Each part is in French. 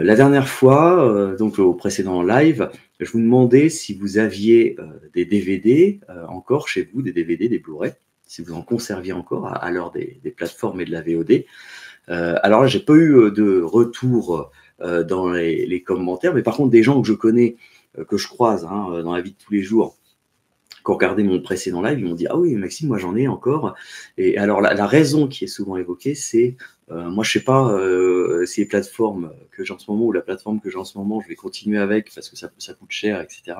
La dernière fois, donc au précédent live, je vous demandais si vous aviez des DVD encore chez vous, des DVD, des Blu-ray, si vous en conserviez encore à l'heure des plateformes et de la VOD. Alors là, j'ai pas eu de retour dans les commentaires, mais par contre, des gens que je connais, que je croise dans la vie de tous les jours, qui ont regardé mon précédent live, ils m'ont dit « Ah oui, Maxime, moi j'en ai encore ». Et alors, la raison qui est souvent évoquée, c'est moi, je sais pas si les plateformes que j'ai en ce moment ou la plateforme que j'ai en ce moment, je vais continuer avec parce que ça coûte cher, etc.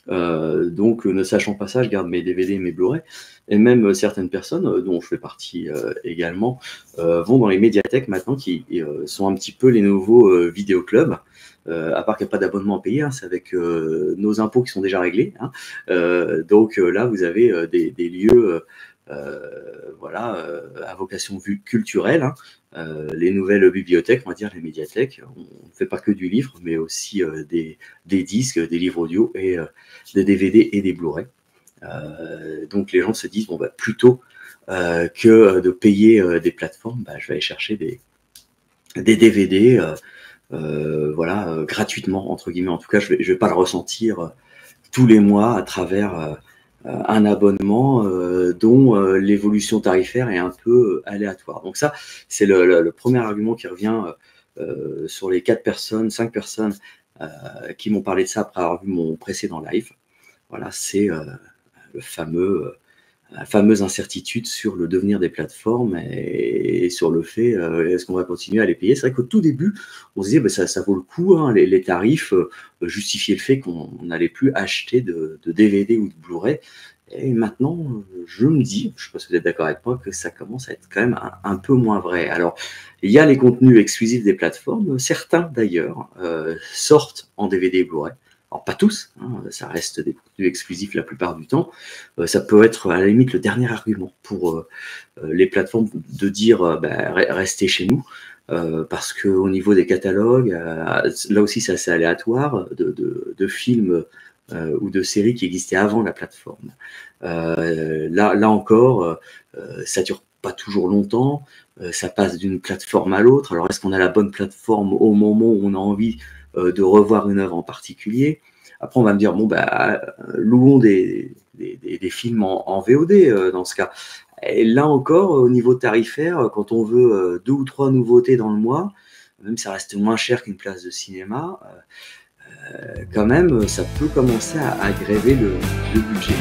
Donc, ne sachant pas ça, je garde mes DVD et mes Blu-ray. Et même certaines personnes, dont je fais partie également, vont dans les médiathèques maintenant, qui sont un petit peu les nouveaux vidéoclubs. À part qu'il n'y a pas d'abonnement à payer, c'est avec nos impôts qui sont déjà réglés. Donc là, vous avez des lieux voilà, à vocation culturelle. Les nouvelles bibliothèques, on va dire les médiathèques. On ne fait pas que du livre, mais aussi des disques, des livres audio et des DVD et des Blu-ray. Donc les gens se disent, bon, bah, plutôt que de payer des plateformes, bah, je vais aller chercher des DVD voilà, gratuitement, entre guillemets. En tout cas, je vais pas le ressentir tous les mois à travers un abonnement dont l'évolution tarifaire est un peu aléatoire. Donc ça, c'est le premier argument qui revient sur les 5 personnes qui m'ont parlé de ça après avoir vu mon précédent live. Voilà, c'est la fameuse incertitude sur le devenir des plateformes et sur le fait est-ce qu'on va continuer à les payer. C'est vrai qu'au tout début, on se disait ça vaut le coup, les tarifs justifiaient le fait qu'on n'allait plus acheter de DVD ou de Blu-ray. Et maintenant, je me dis, je ne sais pas si vous êtes d'accord avec moi, que ça commence à être quand même un peu moins vrai. Alors, il y a les contenus exclusifs des plateformes, certains d'ailleurs sortent en DVD et Blu-ray. Alors pas tous, ça reste des contenus exclusifs la plupart du temps. Ça peut être à la limite le dernier argument pour les plateformes de dire restez chez nous, parce qu'au niveau des catalogues, là aussi c'est assez aléatoire, de films ou de séries qui existaient avant la plateforme. Là encore, ça dure pas toujours longtemps, ça passe d'une plateforme à l'autre. Alors est-ce qu'on a la bonne plateforme au moment où on a envie de revoir une œuvre en particulier? Après, on va me dire, bon, bah, louons des films en VOD dans ce cas. Et là encore, au niveau tarifaire, quand on veut 2 ou 3 nouveautés dans le mois, même ça reste moins cher qu'une place de cinéma, quand même, ça peut commencer à gréver le budget.